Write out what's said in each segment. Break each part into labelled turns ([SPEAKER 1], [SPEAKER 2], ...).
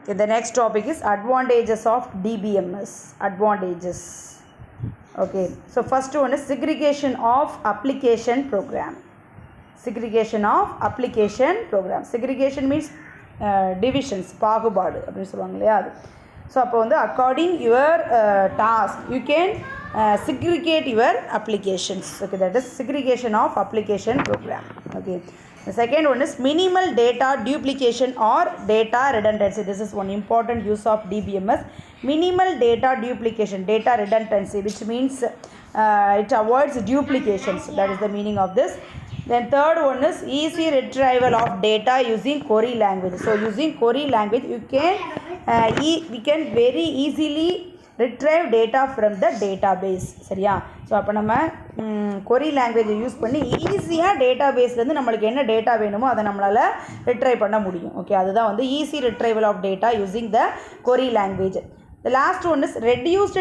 [SPEAKER 1] Okay, the next topic is advantages of DBMS. Advantages. Okay, so first one is segregation of application program. Segregation of application program. Segregation means divisions, பாகுபாடு அப்படின்னு சொல்லுவாங்க இல்லையா அது. So அப்போ வந்து according your task you can segregate your applications. Okay, that is segregation of application program. Okay. The second one is minimal data duplication or data redundancy. This is one important use of DBMS. Minimal data duplication, data redundancy, which means it avoids duplications. That is the meaning of this. Then third one is easy retrieval of data using query language. So using query language, you can we can very easily retrieve data from the database. சரியா? So அப்போ நம்ம query language use பண்ணி ஈஸியாக டேட்டாபேஸ்லேருந்து நம்மளுக்கு என்ன data வேணுமோ அதை நம்மளால் ரிட்ரைவ் பண்ண முடியும். ஓகே, அதுதான் வந்து easy retrieval of data using the query language. The last one is reduced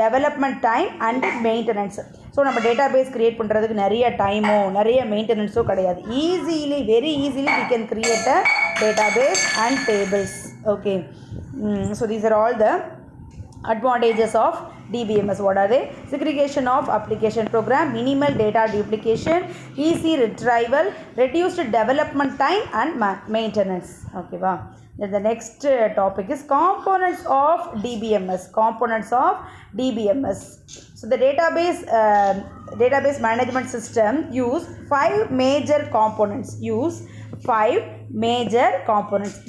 [SPEAKER 1] development time and maintenance. So நம்ம டேட்டாபேஸ் க்ரியேட் பண்ணுறதுக்கு நிறைய டைமோ நிறைய மெயின்டெனன்ஸோ கிடையாது. Very easily we can create a database and tables. Okay, so these are all the advantages of DBMS. What are they? Segregation of application program, minimal data duplication, easy retrieval, reduced development time and maintenance. Okay, wow. Then the next topic is components of DBMS. Components of DBMS. So the database management system use 5 major components.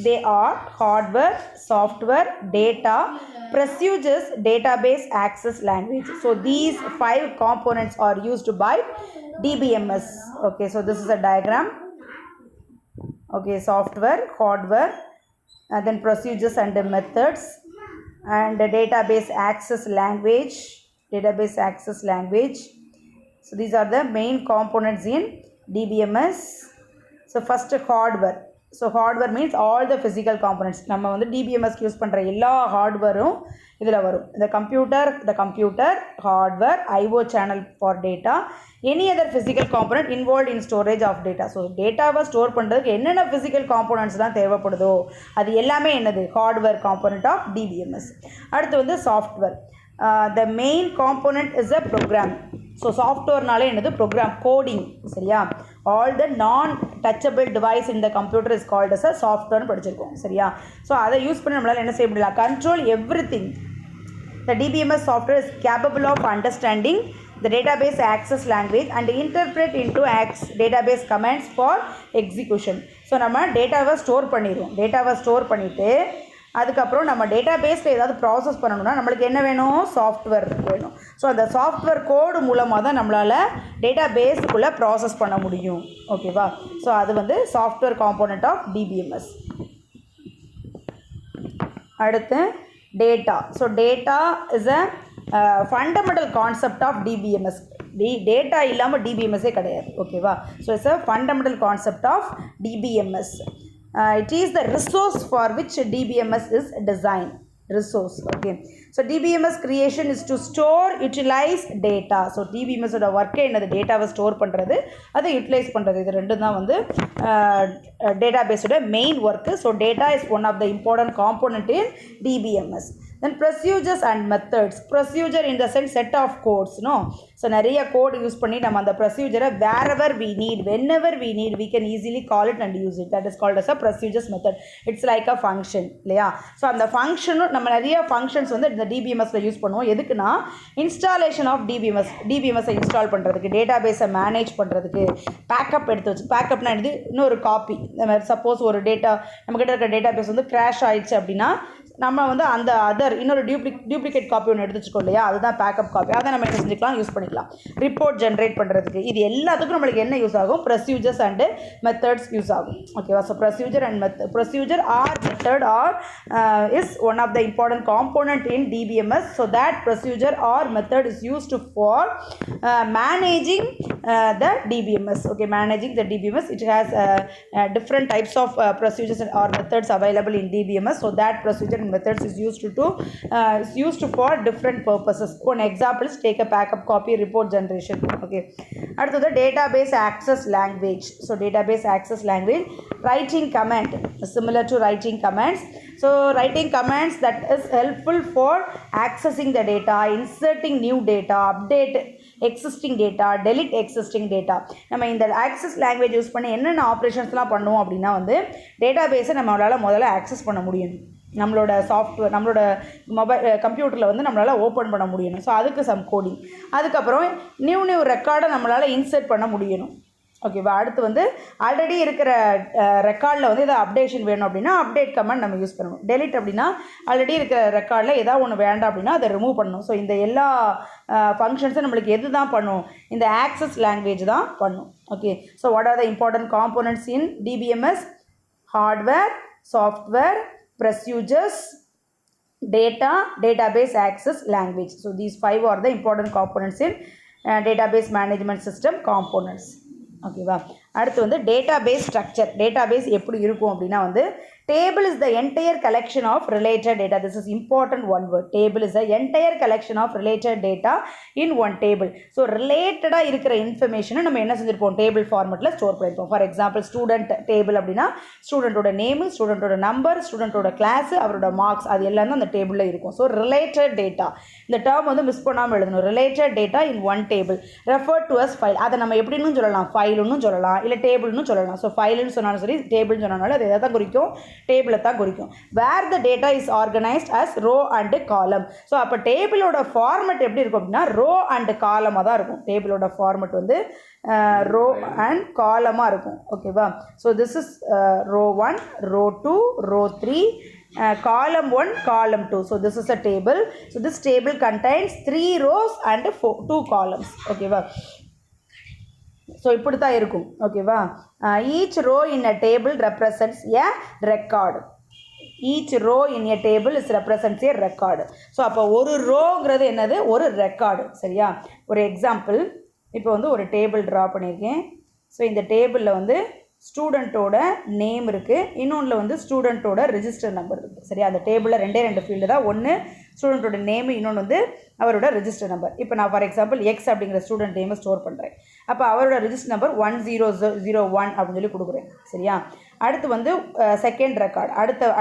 [SPEAKER 1] They are hardware, software, data, procedures, database access language. So these 5 components are used by DBMS. Okay, so this is a diagram. Okay, software, hardware, and then procedures and methods, and the database access language. So these are the main components in DBMS. So first hardware. So hardware means all the physical components. நம்ம வந்து DBMS use பண்ணுற எல்லா ஹார்ட்வேரும் இதில் வரும். The computer, hardware, IO channel for data, any other physical component involved in storage of data. So டேட்டாவை store பண்ணுறதுக்கு என்னென்ன physical components தான் தேவைப்படுதோ அது எல்லாமே என்னது hardware component of DBMS. அடுத்து வந்து software. The main component is a program. So சாஃப்ட்வேர்னாலே என்னது ப்ரோக்ராம் கோடிங். சரியா? All the non touchable device இந்த computer is called as a சாஃப்ட்வேர்னு படிச்சிருக்கோம். சரியா? ஸோ அதை யூஸ் பண்ணி நம்மளால் என்ன செய்ய முடியல? Control every thing. The DBMS software is capable of understanding the database access language and interpret into database commands for execution. So நம்ம டேட்டாவை ஸ்டோர் பண்ணிவிட்டு அதுக்கப்புறம் நம்ம டேட்டாபேஸில் ஏதாவது ப்ராசஸ் பண்ணணும்னா நம்மளுக்கு என்ன வேணும்? சாஃப்ட்வேர் வேணும். ஸோ அந்த சாஃப்ட்வேர் கோடு மூலமாக தான் நம்மளால் டேட்டாபேஸுக்குள்ளே ப்ராசஸ் பண்ண முடியும். ஓகேவா? ஸோ அது வந்து சாஃப்ட்வேர் காம்போனண்ட் ஆஃப் DBMS. அடுத்து data. So data is a fundamental concept of DBMS. Data இல்லாமல் DBMSே கிடையாது. ஓகேவா? So it's a fundamental concept of DBMS. It is the resource for which DBMS is designed. Okay, so DBMS creation is to store, utilize data. So DBMS ஓட ஒர்க்கே என்னது? டேட்டாவை store பண்ணுறது, அதை யூட்டிலைஸ் பண்ணுறது. இது ரெண்டும் தான் வந்து டேட்டாபேஸோட main work. So data is one of the important component in DBMS. Then procedures and methods. Procedure in the sense set of codes, no? So நிறைய கோட் யூஸ் பண்ணி நம்ம அந்த ப்ரொசீஜரை wherever we need, whenever we need, we can easily call it and use it. That is called as a procedures method. It's like a function இல்லையா? So அந்த ஃபங்க்ஷனும் நம்ம நிறைய functions வந்து இந்த DBMSல யூஸ் பண்ணுவோம். எதுக்குன்னா இன்ஸ்டாலேஷன் ஆஃப் DBMSஐ இன்ஸ்டால் பண்ணுறதுக்கு, டேட்டாபேஸை manage பண்ணுறதுக்கு, பேக்கப் எடுத்து வச்சு, பேக்கப்னா இது இன்னொரு காப்பி. இந்த மாதிரி சப்போஸ் ஒரு டேட்டா நம்மக்கிட்ட இருக்கிற டேட்டாபேஸ் வந்து கிராஷ் ஆகிடுச்சு அப்படின்னா நம்ம வந்து அந்த இன்னொரு டியூப்ளிகேட் காப்பி ஒன்று எடுத்து வச்சுக்கோ இல்லையா? அதுதான் பேக்கப் காப்பி. அதை நம்ம என்ன செஞ்சுக்கலாம்? யூஸ் பண்ணிக்கலாம். ரிப்போர்ட் ஜென்ரேட் பண்ணுறதுக்கு. இது எல்லாத்துக்கும் நம்மளுக்கு என்ன யூஸ் ஆகும்? ப்ரொசீஜர்ஸ் அண்டு மெத்தட்ஸ் யூஸ் ஆகும். ஓகேவா? So procedure or method is one of the important component in DBMS. So that procedure or method is used for managing the DBMS. Okay, managing the DBMS, it has different types of procedures or methods available in DBMS. So that procedure and methods is used for different purposes. One example is take a backup copy report generation. Okay, அடுத்தது database access language. So database access language, writing command similar to writing commands. So writing commands that is helpful for accessing the data, inserting new data, update existing data, delete existing data. நம்ம இந்த access language use பண்ணி என்னென்ன ஆப்ரேஷன்ஸ்லாம் பண்ணுவோம் அப்படின்னா வந்து டேட்டாபேஸை நம்மளால் முதல்ல access பண்ண முடியும். நம்மளோட சாஃப்ட்வேர் நம்மளோட கம்ப்யூட்டரில் வந்து நம்மளால் ஓப்பன் பண்ண முடியணும். ஸோ அதுக்கு சம் கோடிங். அதுக்கப்புறம் நியூ ரெக்கார்டை நம்மளால் இன்சர்ட் பண்ண முடியணும். ஓகேவா, அடுத்து வந்து ஆல்ரெடி இருக்கிற ரெக்கார்டில் வந்து எதாவது அப்டேஷன் வேணும் அப்படின்னா அப்டேட் கமெண்ட் நம்ம யூஸ் பண்ணணும். டெலிட் அப்படின்னா ஆல்ரெடி இருக்கிற ரெக்கார்டில் ஏதாவது ஒன்று வேண்டாம் அப்படின்னா அதை ரிமூவ் பண்ணணும். ஸோ இந்த எல்லா ஃபங்க்ஷன்ஸும் நம்மளுக்கு எது தான் பண்ணும், இந்த ஆக்சஸ் லாங்குவேஜ் தான் பண்ணும். Okay, so what are the important components in DBMS? Hardware, software, procedures, data, database access language. So these 5 are the important components in database management system components. ஓகேவா, அடுத்து வந்து டேட்டாபேஸ் ஸ்ட்ரக்சர். டேட்டாபேஸ் எப்படி இருக்கும் அப்படின்னா வந்து table is the entire collection of related data. This is important one word. Table is the entire collection of related data in one table. So related இருக்கிற இன்ஃபர்மேஷனை நம்ம என்ன செஞ்சிருப்போம், டேபிள் ஃபார்மெட்டில் ஸ்டோர் பண்ணியிருப்போம். For example student table அப்படின்னா ஸ்டூடெண்ட்டோட name, ஸ்டூடெண்ட்டோட number, ஸ்டூடெண்ட்டோட class, அவரோட marks, அது எல்லாம் தான் அந்த டேபிளில் இருக்கும். ஸோ ரிலேட்டட் டேட்டா, இந்த டேர்ம் வந்து மிஸ் பண்ணாமல் எழுதணும். Related data in one table refer to us file. அதை நம்ம எப்படின்னு சொல்லலாம், ஃபைலுன்னு சொல்லலாம், இல்லை டேபிள்னு சொல்லலாம். ஸோ ஃபைலுன்னு சொன்னாலும் சரி, டேபிள்னு சொன்னாலும் அது எதை தான் குறிக்கும், டேபிளை தான் குறிக்கும். Where the data is organised as row and column. So அப்போ டேபிளோட ஃபார்மெட் எப்படி இருக்கும் அப்படின்னா ரோ அண்ட் காலமாக தான் இருக்கும். டேபிளோட ஃபார்மெட் வந்து ரோ அண்ட் காலமாக இருக்கும். ஓகேவா, so this is row 1, row 2, row 3, column 1, column 2. So this is a table. So this table contains 3 rows and 2 columns. ஓகேவா, ஸோ இப்படி தான் இருக்கும். ஓகேவா, each row in a table represents a record. Each row in a table is represents a record. So அப்போ ஒரு ரோங்கிறது என்னது, ஒரு record. சரியா, ஒரு எக்ஸாம்பிள், இப்போ வந்து ஒரு டேபிள் ட்ரா பண்ணியிருக்கேன். ஸோ இந்த டேபிளில் வந்து ஸ்டூடெண்ட்டோட நேம் இருக்குது, இன்னொன்றில் வந்து ஸ்டூடெண்ட்டோட ரெஜிஸ்டர் நம்பர் இருக்குது. சரியா, அந்த டேபிளில் 2 ஃபீல்டு தான், ஒன்று ஸ்டூடெண்ட்டோட நேமு, இன்னொன்று வந்து அவரோட ரெஜிஸ்டர் நம்பர். இப்போ நான் ஃபார் எக்ஸாம்பிள் எக்ஸ் அப்படிங்கிற ஸ்டூடெண்ட் நேமை ஸ்டோர் பண்ணுறேன். அப்போ அவரோட ரெஜிஸ்டர் நம்பர் 1001 அப்படின்னு சொல்லி கொடுக்குறேன். சரியா, அடுத்து வந்து செகண்ட் ரெக்கார்டு,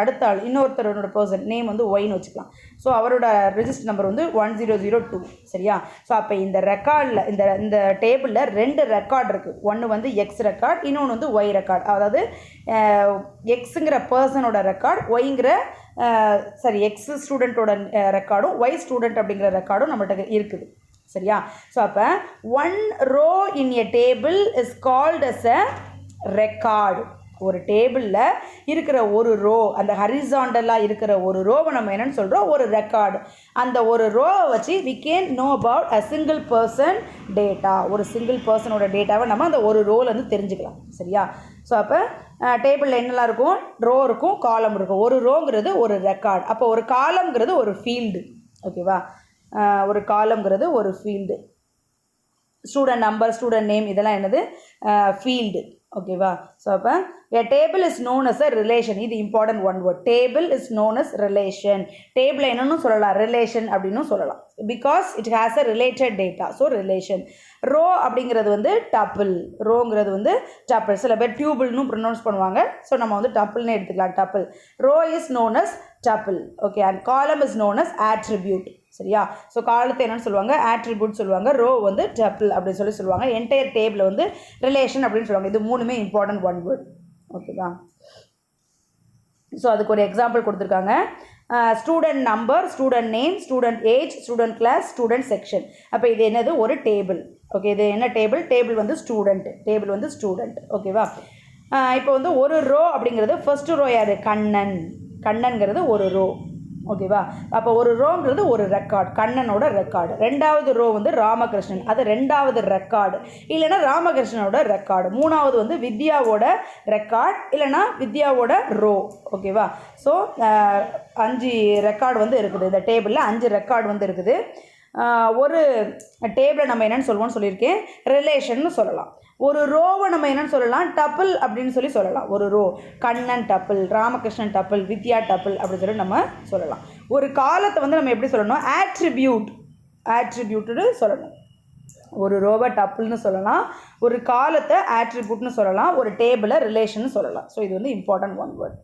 [SPEAKER 1] அடுத்த ஆள் இன்னொருத்தரோட பர்சன் நேம் வந்து ஒய்னு வச்சுக்கலாம். ஸோ அவரோட ரெஜிஸ்டர் நம்பர் வந்து 1002. சரியா, ஸோ அப்போ இந்த ரெக்கார்டில் இந்த டேபிளில் 2 ரெக்கார்டு இருக்குது. ஒன்று வந்து எக்ஸ் ரெக்கார்டு, இன்னொன்று வந்து ஒய் ரெக்கார்டு. அதாவது எக்ஸுங்கிற பர்சனோட ரெக்கார்டு, ஒய்ங்கிற எக்ஸ் ஸ்டூடெண்ட்டோட ரெக்கார்டும் ஒய் ஸ்டூடெண்ட் அப்படிங்கிற ரெக்கார்டும் நம்மகிட்ட இருக்குது. சரியா, ஸோ அப்போ 1 row in a table is called as a record. ஒரு டேபிளில் இருக்கிற ஒரு ரோ, அந்த ஹரிசாண்டலாக இருக்கிற ஒரு ரோவை நம்ம என்னென்னு சொல்கிறோம், ஒரு ரெக்கார்டு. அந்த ஒரு ரோவை வச்சு we can know about a single person data. ஒரு சிங்கிள் பர்சனோட டேட்டாவை நம்ம அந்த ஒரு ரோலேருந்து தெரிஞ்சுக்கலாம். சரியா, ஸோ அப்போ டேபிளில் என்னெல்லாம் இருக்கும், ரோ இருக்கும், காலம் இருக்கும். ஒரு ரோங்கிறது ஒரு ரெக்கார்டு. அப்போ ஒரு காலம்ங்கிறது ஒரு ஃபீல்டு. ஓகேவா, ஒரு காலம்ங்கிறது ஒரு field. Student number, student name, இதெல்லாம் என்னது, ஃபீல்டு. ஓகேவா, ஸோ அப்போ a table is known as a relation. இது important one word. Table is known as relation. டேபிளை என்னன்னு சொல்லலாம், ரிலேஷன் அப்படின்னு சொல்லலாம். Because it has a related data. So relation. Row அப்படிங்கிறது வந்து டப்பிள். ரோங்கிறது வந்து டப்பிள். சில பேர் டியூபிள்னு ப்ரொனவுன்ஸ் பண்ணுவாங்க. ஸோ நம்ம வந்து டப்பிள்னு எடுத்துக்கலாம். Tuple. Row is known as tuple. Okay, and column is known as attribute. சரியா, ஸோ காலத்தை என்னென்னு சொல்லுவாங்க, ஆட்ரிபியூட் சொல்லுவாங்க. ரோ வந்து டப்பிள் அப்படின்னு சொல்லுவாங்க. என்டையர் டேபிளை வந்து ரிலேஷன் அப்படின்னு சொல்லுவாங்க. இது மூணுமே இம்பார்ட்டன்ட் ஒன் வேர்ட். ஓகேவா, ஸோ அதுக்கு ஒரு எக்ஸாம்பிள் கொடுத்துருக்காங்க. Student number, student name, student age, student class, student section. அப்போ இது என்னது, ஒரு டேபிள். ஓகே, இது என்ன டேபிள், டேபிள் வந்து ஸ்டூடெண்ட், டேபிள் வந்து ஸ்டூடெண்ட். ஓகேவா, இப்போ வந்து ஒரு ரோ அப்படிங்கிறது ஃபர்ஸ்ட் ரோ யார், கண்ணன். கண்ணன்கிறது ஒரு ரோ. ஓகேவா, அப்போ ஒரு ரோங்கிறது ஒரு ரெக்கார்டு, கண்ணனோட ரெக்கார்டு. ரெண்டாவது ரோ வந்து ராமகிருஷ்ணன், அது ரெண்டாவது ரெக்கார்டு, இல்லைனா ராமகிருஷ்ணனோட ரெக்கார்டு. மூணாவது வந்து வித்யாவோட ரெக்கார்டு, இல்லைனா வித்யாவோட ரோ. ஓகேவா, ஸோ 5 ரெக்கார்டு வந்து இருக்குது. இந்த டேபிளில் 5 ரெக்கார்டு வந்து இருக்குது. ஒரு டேபிளை நம்ம என்னென்னு சொல்லுவோம்னு சொல்லியிருக்கேன், ரிலேஷன்னு சொல்லலாம். ஒரு ரோவை நம்ம என்னென்னு சொல்லலாம், டப்பிள் அப்படின்னு சொல்லலாம். ஒரு row Kannan tuple, Ramakrishnan tuple, Vidya tuple அப்படின்னு சொல்லி நம்ம சொல்லலாம். ஒரு காலத்தை வந்து நம்ம எப்படி சொல்லணும், ஆட்ரிபியூட்டடு சொல்லணும். ஒரு ரோவை டப்பிள்னு சொல்லலாம், ஒரு காலத்தை ஆட்ரிபியூட்னு சொல்லலாம், ஒரு டேபிளை ரிலேஷன்னு சொல்லலாம். ஸோ இது வந்து இம்பார்ட்டன்ட் ஒன் வேர்ட்.